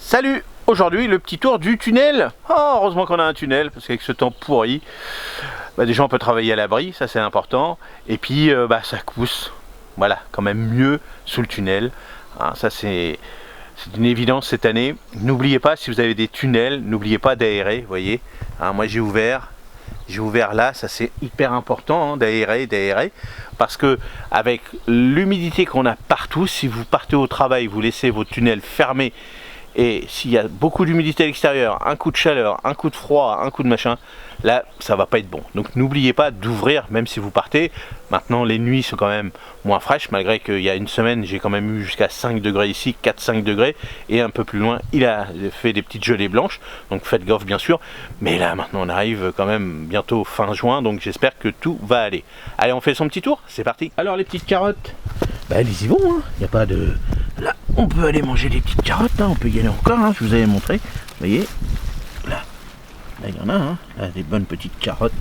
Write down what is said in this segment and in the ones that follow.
Salut! Aujourd'hui, le petit tour du tunnel. Oh, heureusement qu'on a un tunnel, parce qu'avec ce temps pourri, déjà on peut travailler à l'abri, ça c'est important. Et puis, ça pousse, voilà, quand même mieux sous le tunnel. Hein, ça c'est une évidence cette année. N'oubliez pas, si vous avez des tunnels, n'oubliez pas d'aérer, vous voyez. Hein, moi j'ai ouvert là, ça c'est hyper important, hein, d'aérer, parce que avec l'humidité qu'on a partout, si vous partez au travail, vous laissez vos tunnels fermés, et s'il y a beaucoup d'humidité à l'extérieur, un coup de chaleur, un coup de froid, un coup de machin, là ça va pas être bon. Donc n'oubliez pas d'ouvrir même si vous partez. Maintenant les nuits sont quand même moins fraîches, malgré qu'il y a une semaine j'ai quand même eu jusqu'à 5 degrés ici, 4-5 degrés, et un peu plus loin il a fait des petites gelées blanches, donc faites gaffe bien sûr. Mais là maintenant on arrive quand même bientôt fin juin, donc j'espère que tout va aller. Allez, on fait son petit tour, c'est parti. Alors les petites carottes, elles y vont, hein. Il n'y a pas de... Là, on peut aller manger des petites carottes, hein. On peut y aller encore, hein. Je vous avais montré, vous voyez. Là, il y en a, hein. Là, des bonnes petites carottes.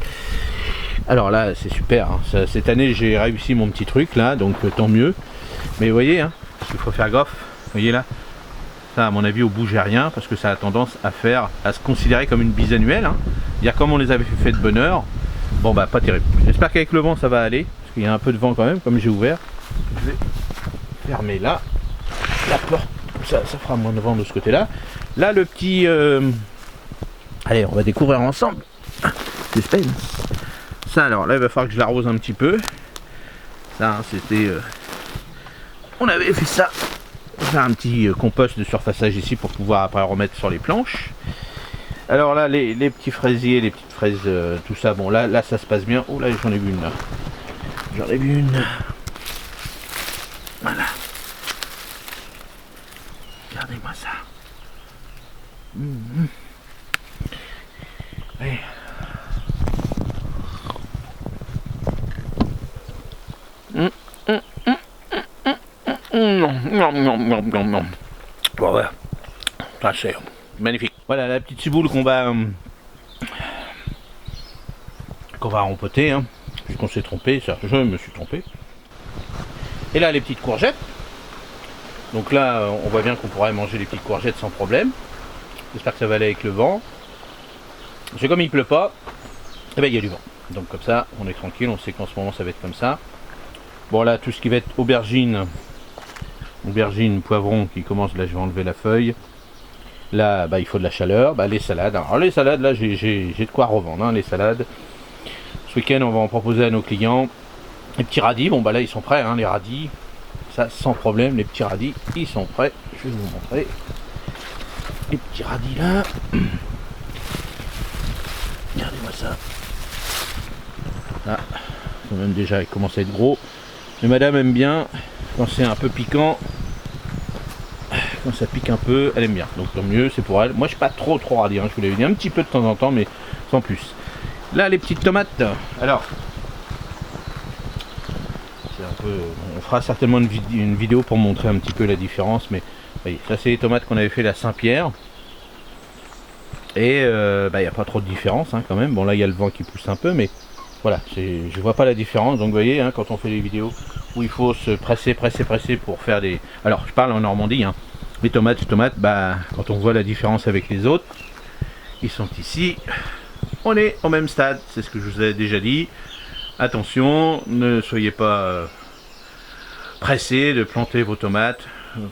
Alors là, c'est super, hein. Cette année, j'ai réussi mon petit truc, là, donc tant mieux. Mais vous voyez, hein, il faut faire gaffe. Vous voyez là, ça, à mon avis, au bout, j'ai rien, parce que ça a tendance à se considérer comme une bisannuelle, hein. Dire comme on les avait fait de bonne heure. Bon, pas terrible. J'espère qu'avec le vent, ça va aller, parce qu'il y a un peu de vent quand même, comme j'ai ouvert. Je vais fermer là la porte, ça fera moins de vent de ce côté là. Là le petit allez, on va découvrir ensemble. Suspense. Ça, alors là il va falloir que je l'arrose un petit peu. Ça, c'était on avait fait ça, faire un petit compost de surfaçage ici pour pouvoir après remettre sur les planches. Alors là les petits fraisiers, les petites fraises, tout ça, bon là ça se passe bien. Oh là, j'en ai vu une là. J'en ai vu une. Voilà. Regardez-moi ça. Allez. Bon, voilà. Ça c'est magnifique. Voilà la petite ciboule qu'on va rempoter, hein, puisqu'on s'est trompé, ça, je me suis trompé. Et là les petites courgettes. Donc là on voit bien qu'on pourrait manger les petites courgettes sans problème. J'espère que ça va aller avec le vent. C'est comme il pleut pas, et il y a du vent. Donc comme ça on est tranquille, on sait qu'en ce moment ça va être comme ça. Bon là tout ce qui va être aubergine, poivron qui commence, là je vais enlever la feuille. Là il faut de la chaleur. Les salades, alors les salades là j'ai de quoi revendre, hein, les salades. Ce week-end on va en proposer à nos clients. Les petits radis, là ils sont prêts, hein, les radis. Ça sans problème, les petits radis ils sont prêts. Je vais vous montrer les petits radis là. Regardez-moi ça. Là, même déjà il commence à être gros. Mais madame aime bien quand c'est un peu piquant. Quand ça pique un peu, elle aime bien. Donc tant mieux, c'est pour elle. Moi je suis pas trop radis, hein, je vous l'avais dit, un petit peu de temps en temps, mais sans plus. Là les petites tomates. Alors on fera certainement une vidéo pour montrer un petit peu la différence, mais voyez, ça c'est les tomates qu'on avait fait la Saint-Pierre, et il n'y a pas trop de différence, hein, quand même. Bon là il y a le vent qui pousse un peu, mais voilà, je vois pas la différence. Donc vous voyez, hein, quand on fait les vidéos où il faut se presser pour faire des... Alors je parle en Normandie, hein. Les tomates, quand on voit la différence avec les autres, ils sont ici, on est au même stade, c'est ce que je vous ai déjà dit. Attention, ne soyez pas pressés de planter vos tomates,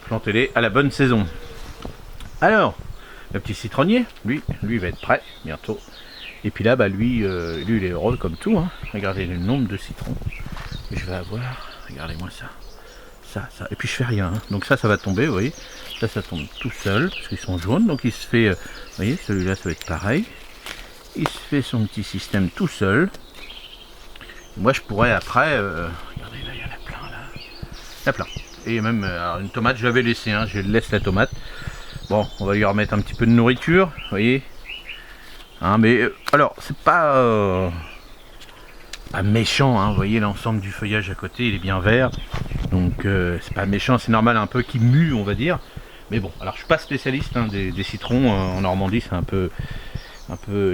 plantez-les à la bonne saison. Alors, le petit citronnier, lui va être prêt bientôt. Et puis là, lui il est heureux comme tout, hein. Regardez le nombre de citrons que je vais avoir. Regardez-moi ça. Ça. Et puis je fais rien, hein. Donc ça va tomber, vous voyez. Ça tombe tout seul, parce qu'ils sont jaunes. Donc il se fait, vous voyez, celui-là ça va être pareil. Il se fait son petit système tout seul. Moi je pourrais après, regardez là, il y en a plein là. Il y en a plein. Et même, alors, une tomate je l'avais laissée, hein, je laisse la tomate. Bon, on va lui remettre un petit peu de nourriture, vous voyez. Hein, mais alors, c'est pas méchant, hein, vous voyez l'ensemble du feuillage à côté, il est bien vert. Donc c'est pas méchant, c'est normal un peu qu'il mue, on va dire. Mais bon, alors je suis pas spécialiste, hein, des citrons, en Normandie c'est un peu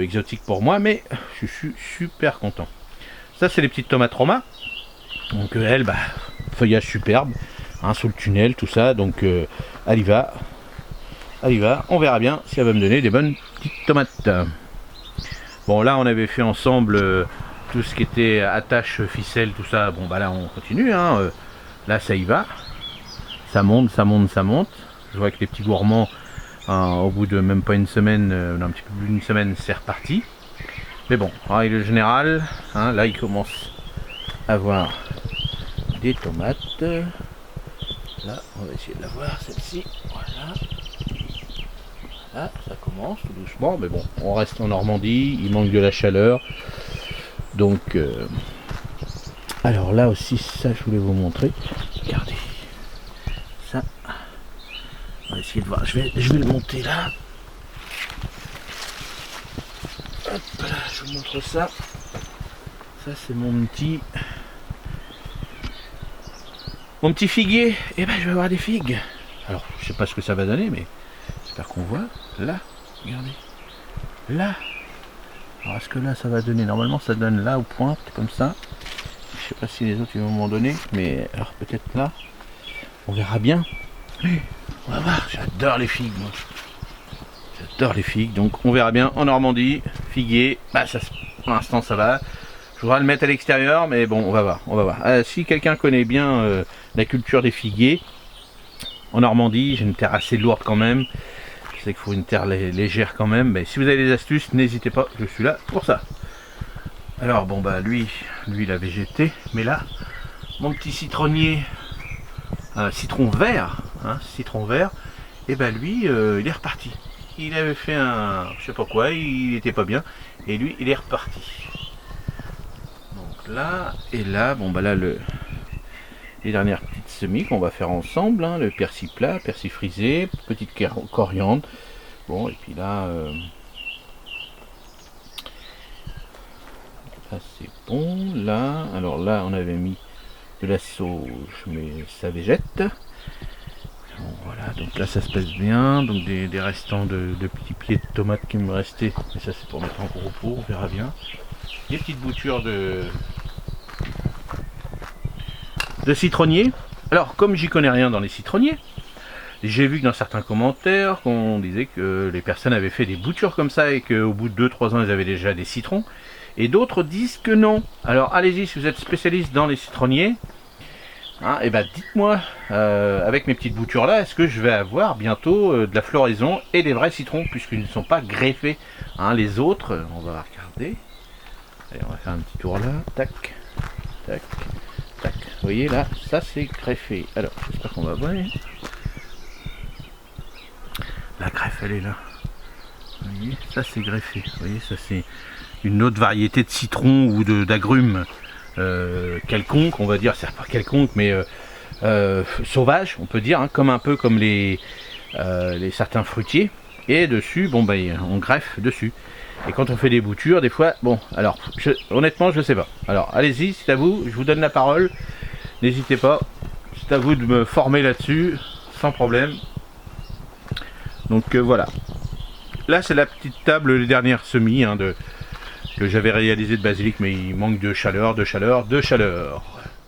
exotique pour moi, mais je suis super content. Ça c'est les petites tomates Roma. Donc elle, feuillage superbe, hein, sous le tunnel, tout ça. Donc elle y va. elle y va, on verra bien si elle va me donner des bonnes petites tomates. Bon, là on avait fait ensemble tout ce qui était attache, ficelle, tout ça. Bon bah là on continue, hein. Là ça y va, ça monte, ça monte, ça monte. Je vois que les petits gourmands, au bout de même pas une semaine, un petit peu plus d'une semaine, c'est reparti. Mais bon, en règle générale, hein, là il commence à avoir des tomates. Là on va essayer de la voir, celle-ci, voilà. Là, ça commence tout doucement, mais bon, on reste en Normandie, il manque de la chaleur. Donc, alors là aussi, ça je voulais vous montrer. Regardez, ça, on va essayer de voir. Je vais le monter là. Hop là, je vous montre ça. Ça c'est mon petit figuier. Et ben je vais avoir des figues. Alors, je sais pas ce que ça va donner, mais j'espère qu'on voit. Là, regardez. Là. Alors est-ce que là ça va donner? Normalement ça donne là aux pointes, comme ça. Je sais pas si les autres ils vont m'en donner, mais alors peut-être là. On verra bien. On va voir, j'adore les figues moi. J'adore les figues, donc on verra bien en Normandie. Figuier, bah ça, pour l'instant ça va. Je voudrais le mettre à l'extérieur, mais bon on va voir. On va voir. Si quelqu'un connaît bien la culture des figuiers, en Normandie, j'ai une terre assez lourde quand même. Je sais qu'il faut une terre légère quand même, mais si vous avez des astuces, n'hésitez pas, je suis là pour ça. Alors bon bah lui il a végété, mais là, mon petit citronnier, citron vert, et bah lui il est reparti. Il avait fait un, je sais pas quoi, il était pas bien, et lui il est reparti. Donc là, et là, bon bah là les dernières petites semis qu'on va faire ensemble, hein, le persil plat, persil frisé, petite coriandre. Bon, et puis là, là c'est bon. Là, alors là, on avait mis de la sauge, mais ça végète. Bon, voilà, donc là, ça se passe bien. Donc des restants de petits pieds de tomates qui me restaient, mais ça c'est pour mettre en gros pot, on verra bien. Des petites boutures de citronnier. Alors comme j'y connais rien dans les citronniers, j'ai vu que dans certains commentaires qu'on disait que les personnes avaient fait des boutures comme ça et qu'au bout de 2-3 ans ils avaient déjà des citrons, et d'autres disent que non. Alors allez-y, si vous êtes spécialiste dans les citronniers, hein, et ben dites-moi avec mes petites boutures là, est-ce que je vais avoir bientôt de la floraison et des vrais citrons, puisqu'ils ne sont pas greffés, hein. Les autres, on va regarder. Allez, on va faire un petit tour là, tac, tac, tac. Vous voyez là, ça c'est greffé. Alors, j'espère qu'on va voir. La greffe, elle est là. Vous voyez, ça c'est greffé. Vous voyez, ça c'est une autre variété de citron ou d'agrumes quelconque, on va dire. C'est pas quelconque, mais sauvage, on peut dire, hein, comme un peu comme les certains fruitiers. Et dessus, bon ben, on greffe dessus. Et quand on fait des boutures, des fois, bon, alors, honnêtement, je sais pas. Alors, allez-y, c'est à vous, je vous donne la parole. N'hésitez pas, c'est à vous de me former là-dessus, sans problème. Donc voilà. Là, c'est la petite table, les dernières semis hein, que j'avais réalisé de basilic, mais il manque de chaleur, de chaleur, de chaleur.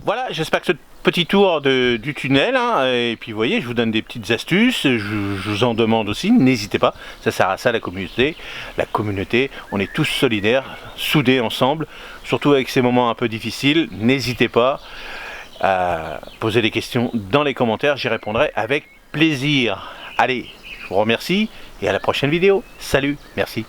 Voilà, j'espère que ce petit tour du tunnel, hein, et puis vous voyez, je vous donne des petites astuces, je vous en demande aussi, n'hésitez pas, ça sert à ça la communauté. La communauté, on est tous solidaires, soudés ensemble, surtout avec ces moments un peu difficiles, n'hésitez pas à poser des questions dans les commentaires, j'y répondrai avec plaisir. Allez, je vous remercie et à la prochaine vidéo. Salut, merci.